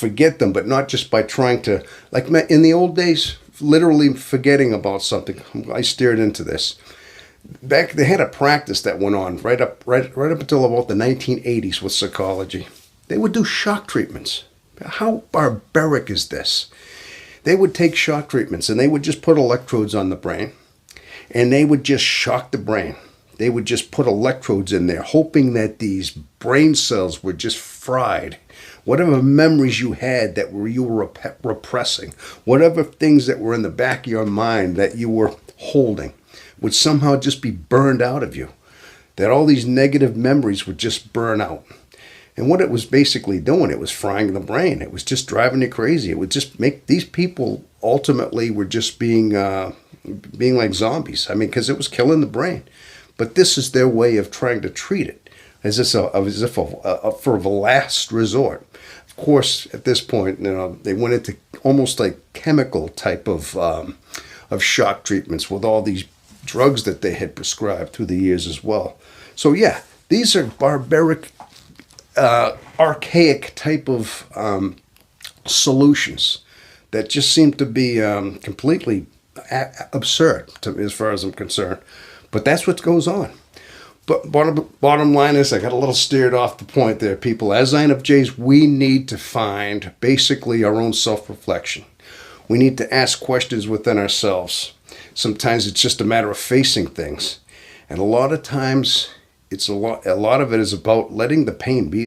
forget them, but not just by trying to, like in the old days, literally forgetting about something. I steered into this. Back, they had a practice that went on right up until about the 1980s with psychology. They would do shock treatments. How barbaric is this? They would take shock treatments and they would just put electrodes on the brain and they would just shock the brain. They would just put electrodes in there, hoping that these brain cells were just fried. Whatever memories you had that you were repressing, whatever things that were in the back of your mind that you were holding, would somehow just be burned out of you. That all these negative memories would just burn out. And what it was basically doing, it was frying the brain. It was just driving you crazy. It would just make these people ultimately were just being like zombies. I mean, because it was killing the brain. But this is their way of trying to treat it, as if for the last resort. Of course, at this point, they went into almost like chemical type of shock treatments with all these drugs that they had prescribed through the years as well. So yeah, these are barbaric, archaic type of solutions that just seem to be completely absurd as far as I'm concerned. But that's what goes on. But bottom line is, I got a little steered off the point there, people. As INFJs, we need to find basically our own self-reflection. We need to ask questions within ourselves. Sometimes it's just a matter of facing things. And a lot of times, a lot of it is about letting the pain be.